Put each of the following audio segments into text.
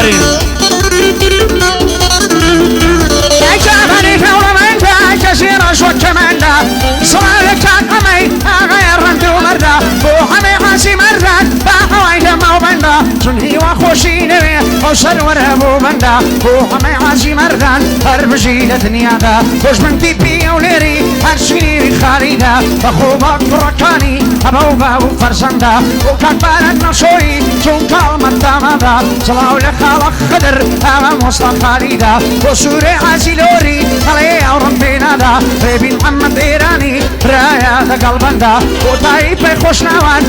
آفرین كثيرا شو كمان دا صلاة كامي غير رند ومردا وحمي حاسي مردا باحوي دم وبندا شنهي وخوشي نبي وشر ورهبو بندا وحمي حاسي مردا هربجي لدنيا دا وش من تيبي وليري هرشيني خالدا بخوبك بركاني أبوبا وفرزندا وكان بارد نشوي شون كلمة دامدا صلاة لخالق خدر أمام وسط خالدا وسوري عزيلوري علي أورم بينا ببین محمد ایرانی رایا دا قلبندا و تایپ خوشنوان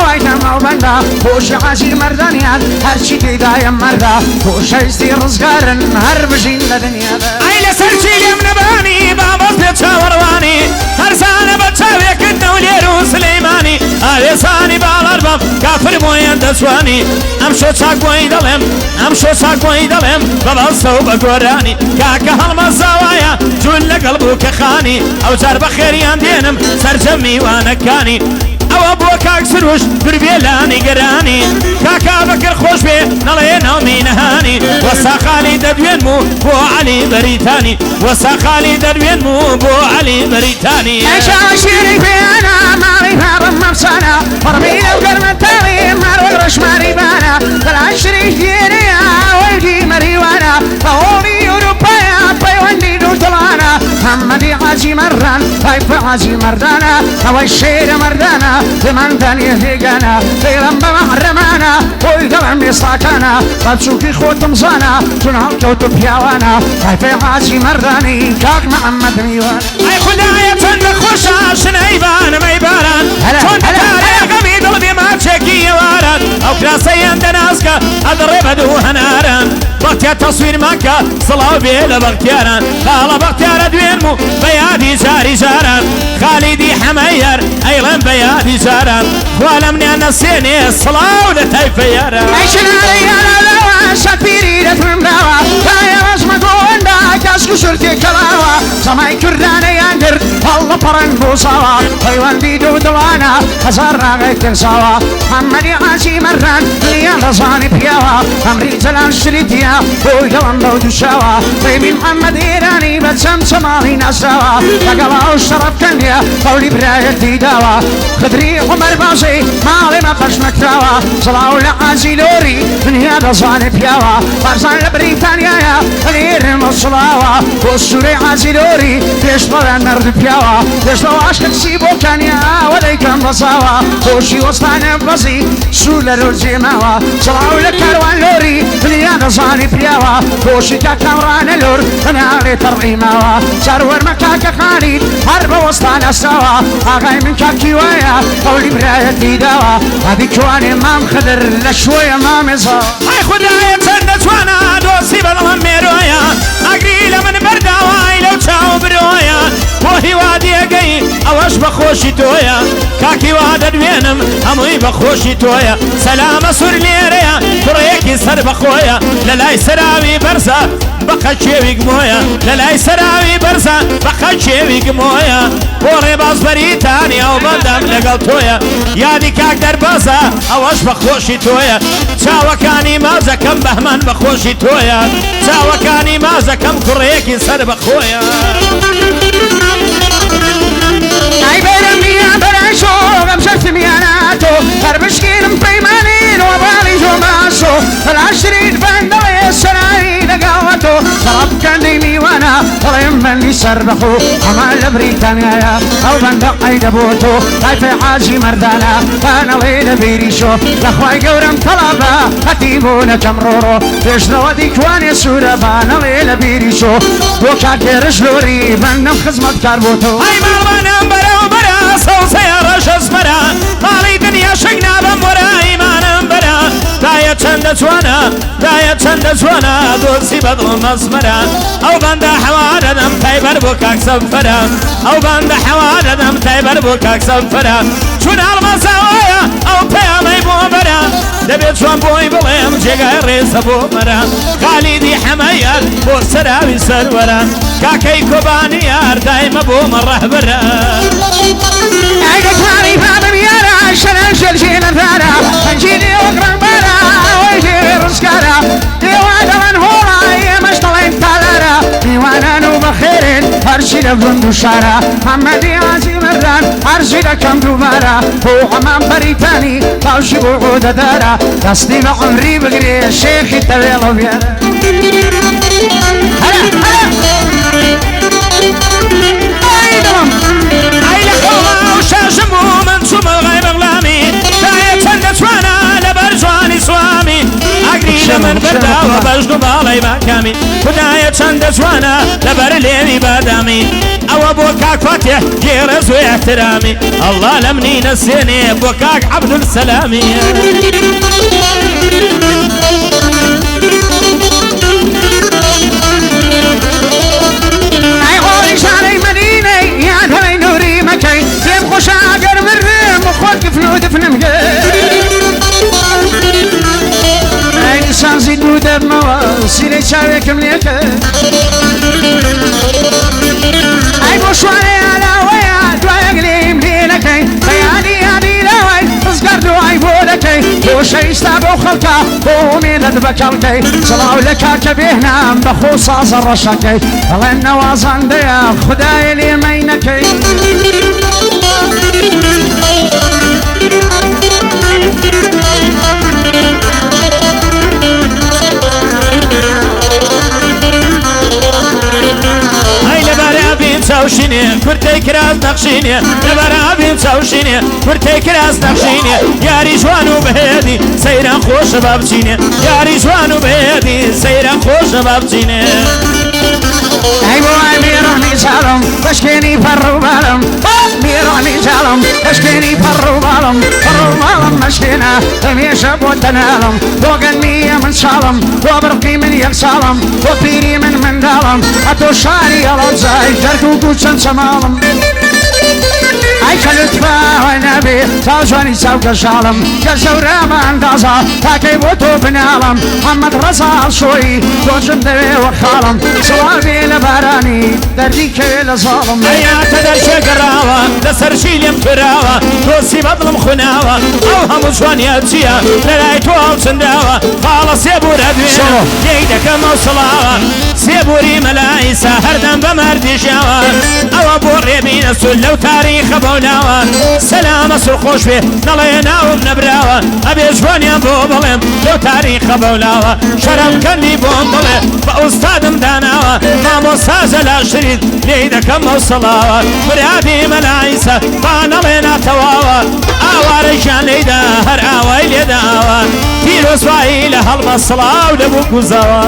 آوایتم او بندا خوش عزیز مردانیان هرچی دیدایم مردا خوش ایستی رزگارن هر بجین لدنیا دا ایل سرچیلیم نبانی باباز بچاوروانی هر سانه بچاوی کدنو لیرو سلیمانی آلیسانی بالاربم کافر موین دسوانی امشو چاکوی دلم امشو چاکوی دلم ببالسو بگورانی کاکا هالمزاوایا جون لقلبو كخاني او جار بخيريان دينم سرجمي وانا كاني او ابو كاك سروش بربيلاني قراني كاكا بكر خوش بي نلينا ومين هاني وسا خالي دروين مو بو علي بريتاني وسا خالي دروين مو بو علي بريتاني اشاشيري في انا ماري هارم مفسانا فرمينا وقرم التالي مارو رش ماري بانا بالعشري جيريا والجي مريوانا فهوني اوروبايا بيواندي دوتلانا محمدي عازي مران طيف عازي مردانا هوا الشير مردانا لمن ثاني هيجانا ليلم بمحرمانا ويدلم بيصاكانا بتشوكي خوت مزانا تنهل كوتو بياوانا طيف عازي مرداني كاك محمد ميوانا اي خدايا تنك خوشا شنايبان ميباران تون تاري غميد البي ما تشكي وارد او كراسيان دناسكا اضرب دو هناران بغتيا تصوير مكة صلاة بيلا بغتياران خالا بغتيارا دوينمو بيادي جاري جاران خالدي حمير ايضا بيادي جاران خوالمني انا سيني صلاة ولتايفياران عيشنا ريانا لوا شابيري لتمم دوا كايا رسمك وندا كاسكو شرتي كلاوا سماي كردانا ياندر الله برن بوساوا حيوان دي دو دوانا هزارنا غيكن سوا محمدي عاشي مران ليا رزاني بياوا امري جلال شريتيا ويدوان بودو شاوا بيبي محمد ايراني بتسم سمالي ناساوا تقلا وشرب كنيا قولي برايتي داوا خدري عمر باسي مالي ما قش مكتاوا صلاو لعازي لوري من هي رزاني بياوا برزان لبريتانيا يا غير مصلاوا والسوري عازي لوري تشبر النرد بياوا تشبر عشق سيبو كانيا وليكم رصاوا خوشي وسطان بزي سولر الجماوا صلاو لكاروان لوري من هي رزاني بياوا خوشي كامران لور من علي ترقيماوا سرور مكاك خالد حرب وسطان السوا اغاي من كاكيوايا قولي برايتي داوا هذي كواني مام خدر لشوية مام صا هاي خدايا تنتوانا دوسي بالهم ميرويا اقريلا من برداواي لو تشاو برويا وهي وادي اقي اوش بخوشي تويا كاكي وادا دوينم هموي بخوشي تويا سلام سور ليريا كريكي سر بخويا للاي سراوي برزا بخشيوي قمويا للاي سراوي برزا بخشيوي قمويا بوري باز بريتاني او بندم لقلتويا يادي كاك دربازا اوش بخوشي تويا چاوكاني مازا كم بهمن بخوشي تويا چاوكاني مازا كم كريكي سر بخويا اي برميا براشو غمشت مياناتو هربشكين بيمانين وبالي جماسو العشرين بندوي السراي لقاوتو ضرب كنديمي وانا طلعم اللي سربخو عمال بريطانيا او بندق ايدبوتو طيف حاجي مردانا انا وين بيريشو لاخواي قورم طلبا هتيبونا كمرورو تشنو ديكواني سورة بانا وين بيريشو وكاك رجلوري بنم خزمت كاربوتو هاي مالبانا برا وبرا صوصي رشز برا مالي دنيا شقنا بمورا ايمانا برا دايا چند جوانا دايا چند جوانا دوسي بدل مزمرا او بند حوادم تايبر بوكاك سفرا او بند حوادم تايبر بوكاك سفرا چون المزاوايا او بيامي بومرا دبيت شوان بوي بليم جيغا ريس بومرا خالدي حمير بو سراوي سرورا كاكي كوبانيار دايما بومره برا ايدك هاري فاضل يارا شلال شلشين الثارا انجيني وقرن برا ويجي رزقارا بند و شارە محەممەدی ئازی مەران هەرژی دەکەم دووبارە بۆ هەمان بەریتانی تاوشی بۆ بۆ دەدارە دەستی بە عمری بگرێ شێخی تەوێڵە بێرە ئەی لە خۆڵا و شاشم و من چوومە غای بەغلامی دایە چەندە جوانە لەبەر جوانی سوامی ئەگری لە من بەرداوە بەژن و باڵی باکامی خدایە چەندە جوانە لەبەر لێوی بادامی ئەوە بۆ کاک فاتێ گێرە زۆی احترامی ئەڵڵا لە منی نەسێنێ بۆ کاک عەبدولسەلامی ئەی خۆڵی شارەی مەدینەی یان هەڵەی نووری مەکەی پێم خۆشە ئەگەر مردم بۆ خۆت گفن و دفنم ئەی نیسان زید و دەبمەوە سیرەی چاوێکم لێکە ئەی بۆ شوانێ ئالاوەیە دوایەک لێم لێ نەکەی بەیانی یادی لەوەی ڕزگار دوای بۆ دەکەی بۆ شەویستا بۆ خەڵکە بۆ ئومێدت بەکەڵکەی سڵاو لە کاکە بێهنام بەخۆ سازە ڕەشەکەی بەڵێن نەوازاندەیە خودایە لێمەی نەکەی چاوشینێ کورتەی کراس نەخشینێ لەبەرابیم چاوشینێ کورتەی کراس نەخشینێ یاری جوان و بەهێدی سەیران خۆشە با بچینێ یاری جوان و بەهێدی سەیران خۆشە با بچینێ ئەی بۆ ئای میێڕانی چاڵم بەشکێنی پەڕ و باڵم میێڕانی چاڵم بەشکێنی پەڕ و باڵم پەڕ و باڵم مەشکێنە هەمێشە بۆ تەناڵم بۆ گەنمیە من چاڵم بۆ بڕقی من یەک ساڵم بۆ پیری من منداڵم هەتۆ شاری هەڵەبجای دەرگ و دوو چەند چەماڵم ئەی کە لوتفاوە نەبێ تا جوانی چاو گەژاڵم کە زەورەمە ئەندازە تاکەی بۆ تۆ بناڵم محەممەد ڕەزا هەڵشۆی تۆچم دەوێ وە خاڵم سڵاوێ لە بارانی دەردی کەوێ لە زاڵم ئەیاتە دەرشێ گەڕاوە لەسەرشی لێم کراوە تۆسی بەدڵم خوناوە ئەو هەموو جوانیە چییە لەلای تۆ ئەو چنداوە خاڵە سێبورە دوێنە دێی دەکەمەوە سڵاوە سێبوری مەلایسا هەردەم بە مەردیژاوە ئەوە بۆ ڕێبینە سول لەو تاریخە بەوناوە سەلامە سو خۆش بێ نەڵێ ناوم نەبراوە ئەبێ جوانیان بۆ بڵێم لەو تاریخە بەوناوە شەرەمکەندی بۆم بڵێ بە ئوستادم داناوە مامۆسازە لا شرید لێی دەکەمەوە سڵاوە برادی مەلایسە با نەڵێ ناتەواوە ئاوارەیشان لێیدا هەر ئاوای لێداوە پیرۆسوایی لە هەڵمە سڵاو لەبوو کوزەوە